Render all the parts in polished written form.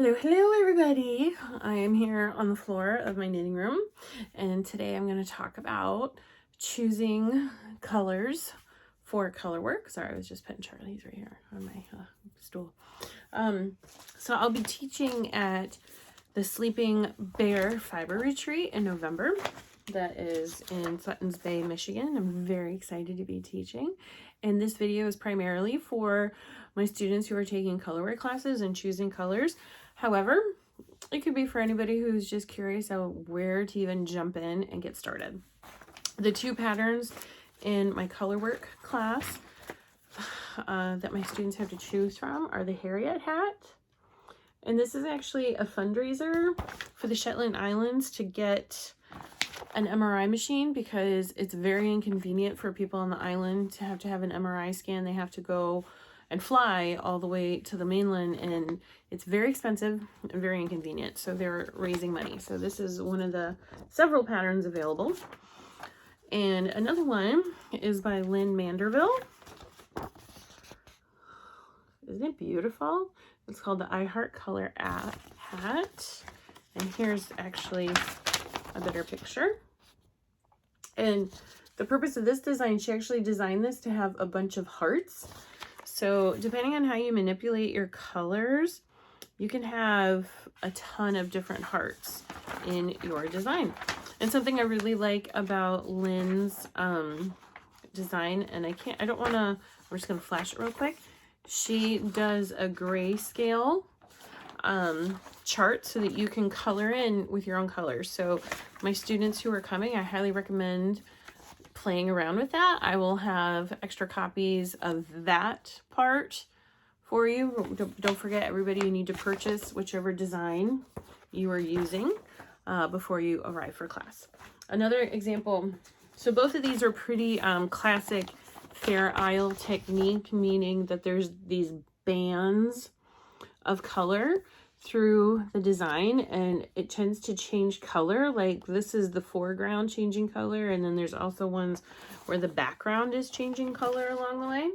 Hello everybody. I am here on the floor of my knitting room, and today I'm going to talk about choosing colors for color work. Sorry, I was just petting Charlie's right here on my stool. So I'll be teaching at the Sleeping Bear Fiber Retreat in November. That is in Suttons Bay, Michigan. I'm very excited to be teaching. And this video is primarily for my students who are taking colorwork classes and choosing colors. However, it could be for anybody who's just curious about where to even jump in and get started. The two patterns in my colorwork class that my students have to choose from are the Harriet hat. And this is actually a fundraiser for the Shetland Islands to get an MRI machine, because it's very inconvenient for people on the island to have an MRI scan. They have to go and fly all the way to the mainland, and it's very expensive and very inconvenient. So they're raising money. So this is one of the several patterns available. And another one is by Lynn Manderville. Isn't it beautiful? It's called the I Heart Color hat. And here's actually a better picture. And the purpose of this design, she actually designed this to have a bunch of hearts. So depending on how you manipulate your colors, you can have a ton of different hearts in your design. And something I really like about Lynn's design, and I'm just gonna flash it real quick. She does a grayscale chart so that you can color in with your own colors. So my students who are coming, I highly recommend playing around with that. I will have extra copies of that part for you. Don't forget, everybody, you need to purchase whichever design you are using before you arrive for class. Another example, so both of these are pretty classic Fair Isle technique, meaning that there's these bands of color through the design, and it tends to change color. Like this is the foreground changing color, and then there's also ones where the background is changing color along the way.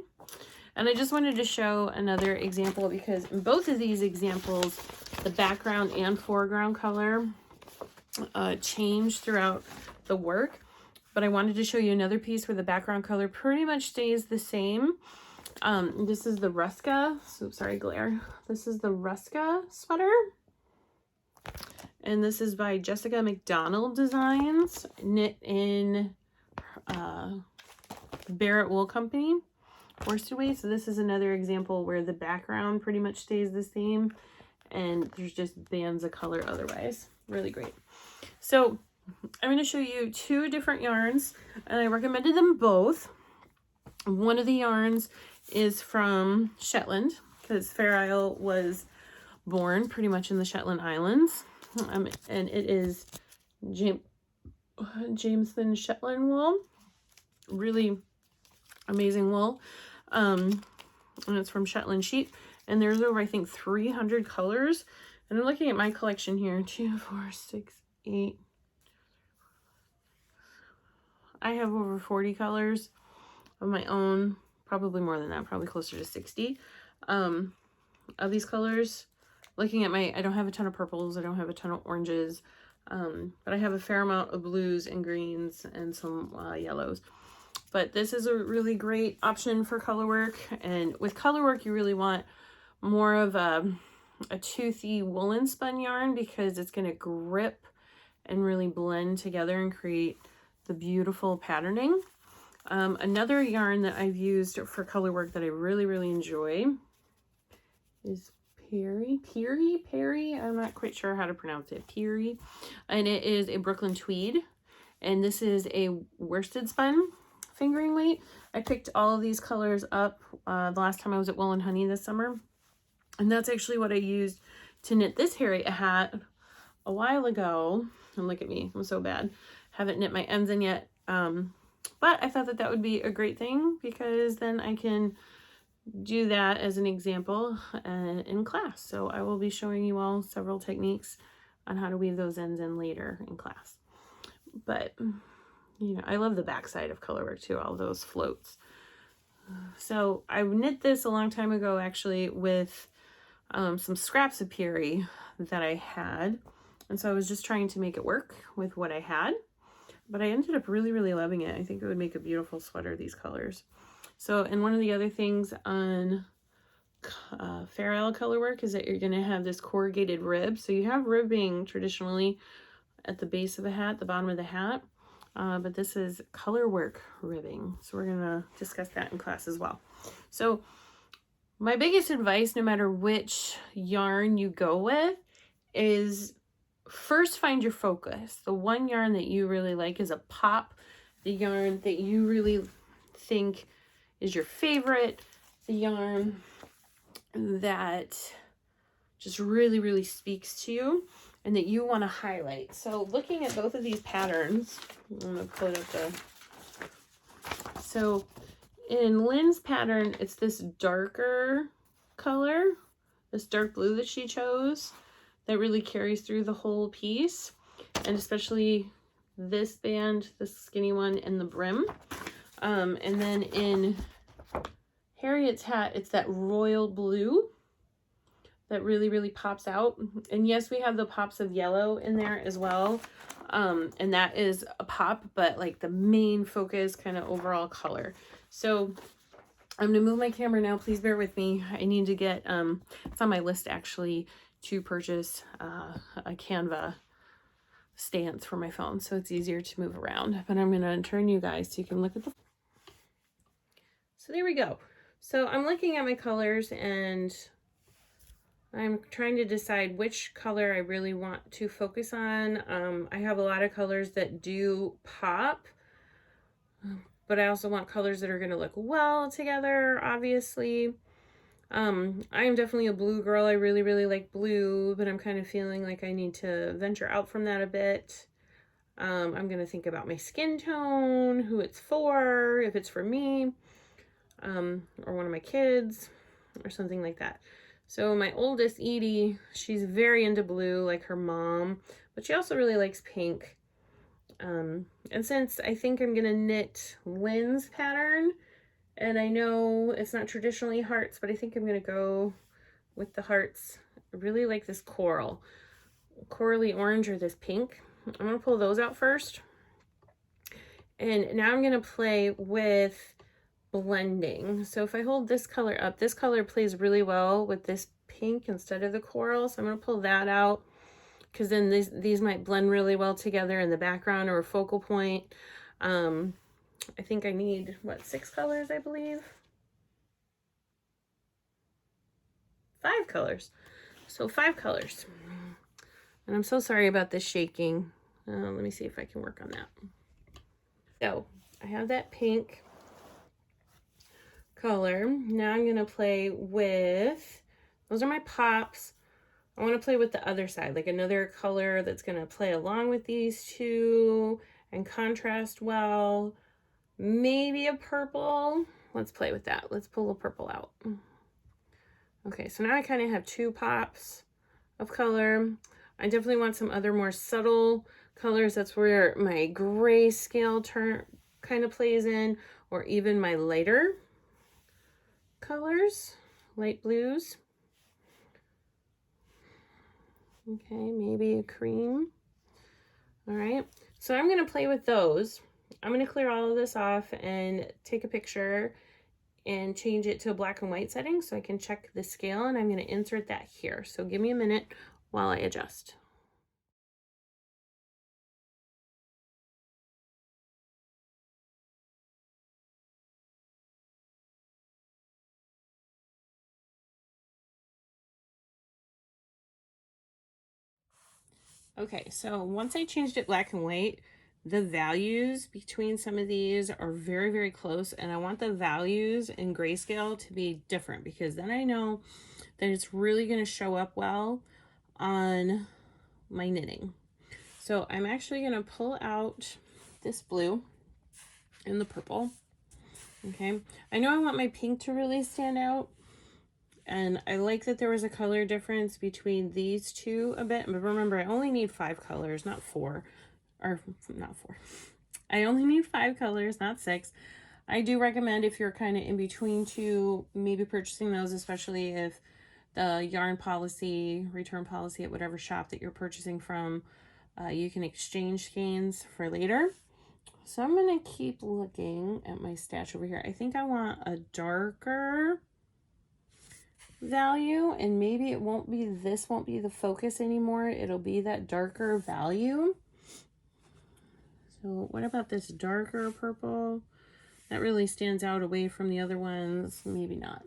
And I just wanted to show another example, because in both of these examples, the background and foreground color change throughout the work. But I wanted to show you another piece where the background color pretty much stays the same. This is the Ruska, sorry, glare. This is the Ruska sweater. And this is by Jessica McDonald Designs, knit in Barrett Wool Company, worsted weight. So this is another example where the background pretty much stays the same, and there's just bands of color otherwise. Really great. So I'm going to show you two different yarns, and I recommended them both. One of the yarns is from Shetland, because Fair Isle was born pretty much in the Shetland Islands, and it is Jameson Shetland wool. Really amazing wool, and it's from Shetland sheep, and there's over, I think, 300 colors. And I'm looking at my collection here. 2, 4, 6, 8. I have over 40 colors of my own, probably more than that, probably closer to 60 of these colors. Looking at I don't have a ton of purples, I don't have a ton of oranges, but I have a fair amount of blues and greens and some yellows. But this is a really great option for color work, and with color work you really want more of a toothy woolen spun yarn, because it's going to grip and really blend together and create the beautiful patterning. Another yarn that I've used for color work that I really enjoy is Piri. I'm not quite sure how to pronounce it. Piri, and it is a Brooklyn tweed, and this is a worsted spun fingering weight. I picked all of these colors up the last time I was at Wool and Honey this summer, and that's actually what I used to knit this Harriet hat a while ago. And look at me, I'm so bad. Haven't knit my ends in yet, but I thought that would be a great thing, because then I can do that as an example in class. So I will be showing you all several techniques on how to weave those ends in later in class. But you know, I love the backside of colorwork too, all those floats. So I knit this a long time ago, actually, with some scraps of Piri that I had. And so I was just trying to make it work with what I had. But I ended up really, really loving it. I think it would make a beautiful sweater, these colors. So, and one of the other things on Farrell Colorwork is that you're going to have this corrugated rib. So you have ribbing traditionally at the base of the hat, the bottom of the hat. But this is colorwork ribbing. So we're going to discuss that in class as well. So my biggest advice, no matter which yarn you go with, is first find your focus. The one yarn that you really like is a pop. The yarn that you really think is your favorite. The yarn that just really, really speaks to you and that you want to highlight. So looking at both of these patterns, I'm going to put up so in Lynn's pattern, it's this darker color, this dark blue that she chose, that really carries through the whole piece, and especially this band, the skinny one, and the brim. And then in Harriet's hat, it's that royal blue that really, really pops out. And yes, we have the pops of yellow in there as well. And that is a pop, but like the main focus kind of overall color. So I'm gonna move my camera now. Please bear with me. I need to get, it's on my list actually to purchase a Canva stance for my phone, so it's easier to move around. But I'm gonna turn you guys so you can look at the, so there we go. So I'm looking at my colors and I'm trying to decide which color I really want to focus on. I have a lot of colors that do pop, but I also want colors that are going to look well together, obviously. I am definitely a blue girl. I really, really like blue, but I'm kind of feeling like I need to venture out from that a bit. I'm going to think about my skin tone, who it's for, if it's for me, or one of my kids, or something like that. So my oldest, Edie, she's very into blue, like her mom, but she also really likes pink. And since I think I'm going to knit Lynn's pattern, and I know it's not traditionally hearts, but I think I'm going to go with the hearts. I really like this coral, corally orange, or this pink. I'm going to pull those out first. And now I'm going to play with blending. So if I hold this color up, this color plays really well with this pink instead of the coral. So I'm going to pull that out because then these might blend really well together in the background or a focal point. I think I need, what, 6 colors, I believe? 5 colors. So 5 colors. And I'm so sorry about this shaking. Let me see if I can work on that. So I have that pink color. Now I'm going to play with, those are my pops. I want to play with the other side, like another color that's going to play along with these two and contrast well. Maybe a purple. Let's play with that. Let's pull a purple out. Okay, so now I kind of have 2 pops of color. I definitely want some other more subtle colors. That's where my grayscale turn kind of plays in, or even my lighter colors, light blues. Okay, maybe a cream. All right, so I'm going to play with those. I'm going to clear all of this off and take a picture and change it to a black and white setting so I can check the scale, and I'm going to insert that here. So give me a minute while I adjust. Okay, so once I changed it black and white, the values between some of these are very, very close, and I want the values in grayscale to be different because then I know that it's really going to show up well on my knitting. So I'm actually going to pull out this blue and the purple. Okay, I know I want my pink to really stand out, and I like that there was a color difference between these two a bit. But remember, I only need 5 colors, not 4. Or not 4. I only need 5 colors, not 6. I do recommend, if you're kind of in between two, maybe purchasing those, especially if the yarn policy, return policy at whatever shop that you're purchasing from. You can exchange skeins for later. So I'm going to keep looking at my stash over here. I think I want a darker value, and maybe it won't be, this won't be the focus anymore. It'll be that darker value. So what about this darker purple? That really stands out away from the other ones. Maybe not.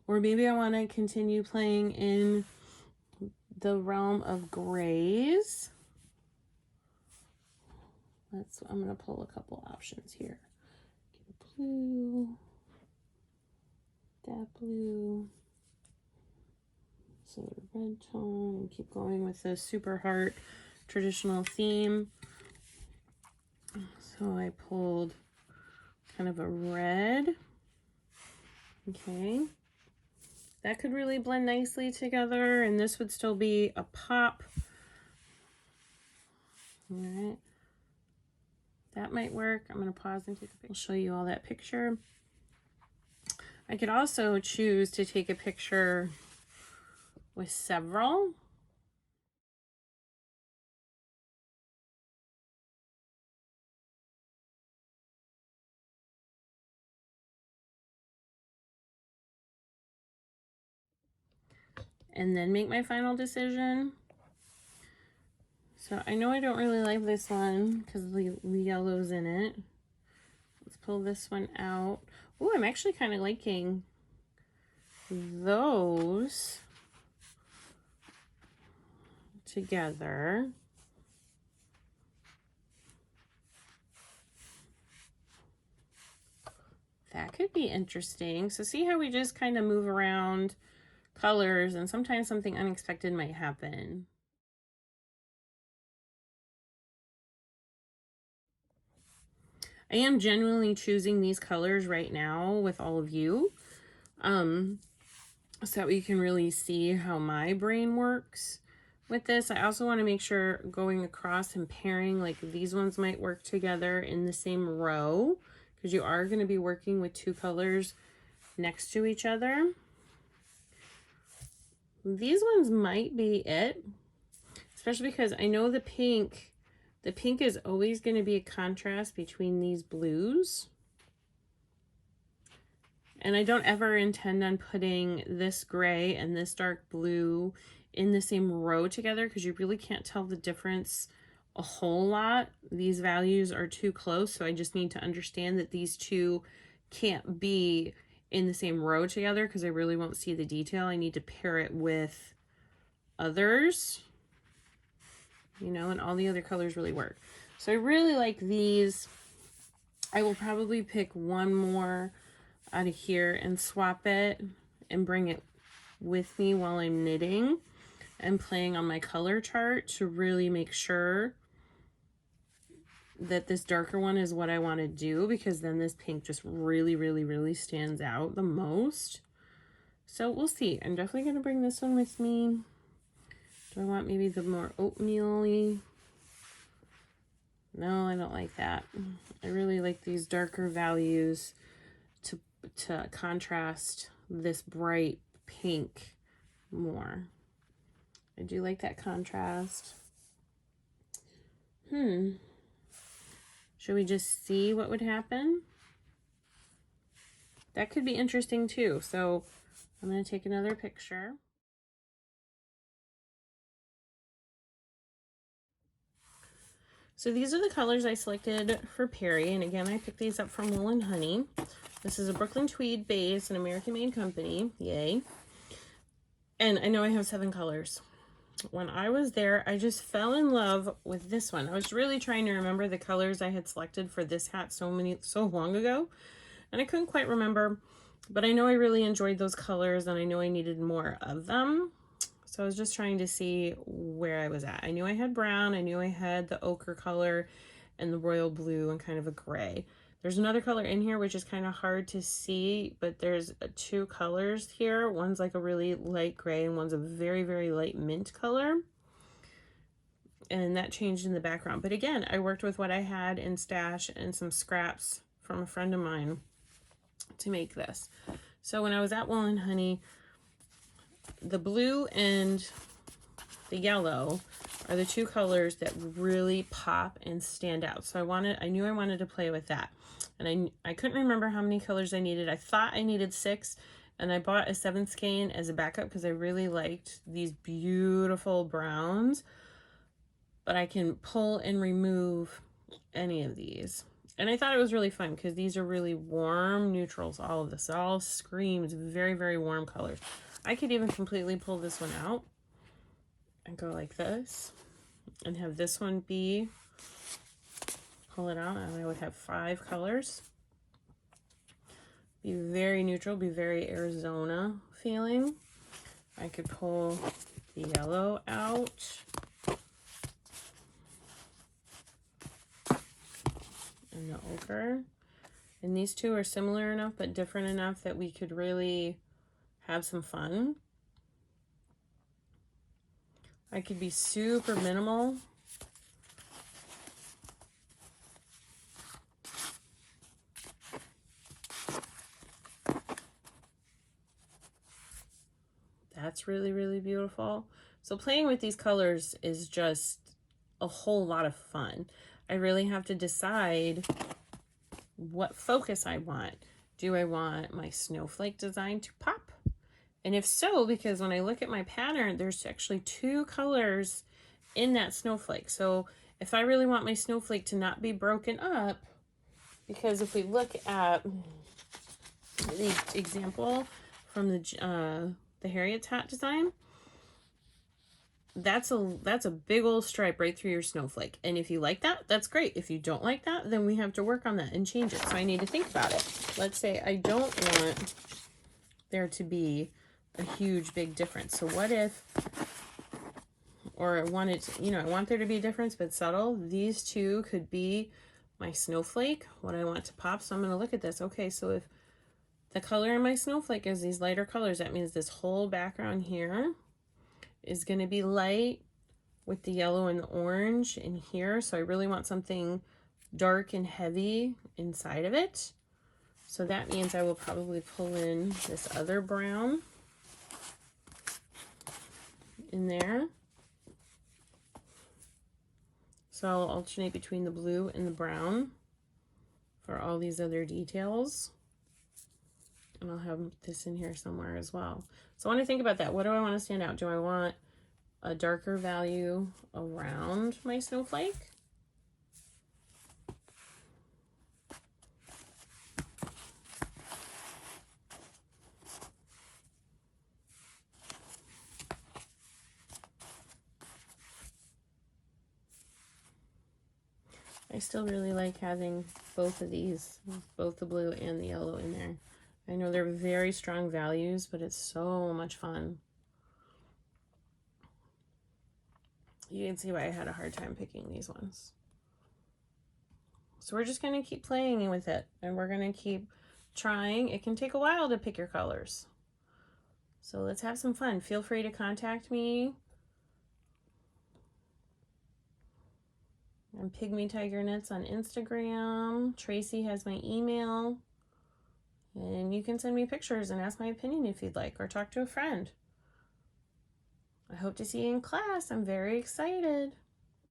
Or maybe I want to continue playing in the realm of grays. I'm going to pull a couple options here. Get a blue, that blue, so the red tone, and keep going with the super heart traditional theme. So I pulled kind of a red. Okay. That could really blend nicely together, and this would still be a pop. All right. That might work. I'm going to pause and take a picture. I'll show you all that picture. I could also choose to take a picture with several. And then make my final decision. So I know I don't really like this one because the yellow's in it. Let's pull this one out. Oh, I'm actually kind of liking those together. That could be interesting. So see how we just kind of move around colors, and sometimes something unexpected might happen. I am genuinely choosing these colors right now with all of you, so that we can really see how my brain works with this. I also want to make sure going across and pairing, like these ones might work together in the same row, because you are going to be working with two colors next to each other. These ones might be it, especially because I know the pink is always going to be a contrast between these blues. And I don't ever intend on putting this gray and this dark blue in the same row together, because you really can't tell the difference a whole lot. These values are too close, so I just need to understand that these two can't be in the same row together because I really won't see the detail. I need to pair it with others, you know, and all the other colors really work. So I really like these. I will probably pick one more out of here and swap it and bring it with me while I'm knitting and playing on my color chart to really make sure that this darker one is what I want to do, because then this pink just really stands out the most. So we'll see. I'm definitely going to bring this one with me. Do I want maybe the more oatmeal-y? No, I don't like that. I really like these darker values to contrast this bright pink more. I do like that contrast. Should we just see what would happen? That could be interesting too. So I'm going to take another picture. So these are the colors I selected for Perry, and again, I picked these up from Wool and Honey. This is a Brooklyn Tweed base, an American-made company, yay. And I know I have 7 colors. When I was there, I just fell in love with this one. I was really trying to remember the colors I had selected for this hat so long ago, and I couldn't quite remember, but I know I really enjoyed those colors, and I know I needed more of them. So I was just trying to see where I was at. I knew I had brown, I knew I had the ochre color and the royal blue and kind of a gray. There's another color in here which is kind of hard to see, but there's 2 colors here. One's like a really light gray and one's a very light mint color. And that changed in the background. But again, I worked with what I had in stash and some scraps from a friend of mine to make this. So when I was at Wool and Honey, the blue and the yellow are the two colors that really pop and stand out. So I knew I wanted to play with that. And I couldn't remember how many colors I needed. I thought I needed 6, and I bought a 7th skein as a backup because I really liked these beautiful browns. But I can pull and remove any of these. And I thought it was really fun because these are really warm neutrals, all of this. It all screams very, very warm colors. I could even completely pull this one out and go like this and have this one pull it out, and I would have 5 colors. Be very neutral, be very Arizona feeling. I could pull the yellow out. And the ochre. And these two are similar enough but different enough that we could really have some fun. I could be super minimal. That's really, really beautiful. So playing with these colors is just a whole lot of fun. I really have to decide what focus I want. Do I want my snowflake design to pop? And if so, because when I look at my pattern, there's actually 2 colors in that snowflake. So if I really want my snowflake to not be broken up, because if we look at the example from the Harriet's hat design, that's a big old stripe right through your snowflake. And if you like that, that's great. If you don't like that, then we have to work on that and change it. So I need to think about it. Let's say I don't want there to be a huge big difference. So what if, or I wanted to, you know, I want there to be a difference but subtle. These 2 could be my snowflake, what I want to pop. So I'm going to look at this. Okay, so if the color in my snowflake is these lighter colors, that means this whole background here is going to be light with the yellow and the orange in here. So I really want something dark and heavy inside of it. So that means I will probably pull in this other brown in there. So I'll alternate between the blue and the brown for all these other details. And I'll have this in here somewhere as well. So I want to think about that. What do I want to stand out? Do I want a darker value around my snowflake? I still really like having both of these, both the blue and the yellow in there. I know they're very strong values, but it's so much fun. You can see why I had a hard time picking these ones. So we're just going to keep playing with it, and we're going to keep trying. It can take a while to pick your colors. So let's have some fun. Feel free to contact me. I'm Pygmy Tiger Knits on Instagram. Tracy has my email. And you can send me pictures and ask my opinion if you'd like, or talk to a friend. I hope to see you in class. I'm very excited.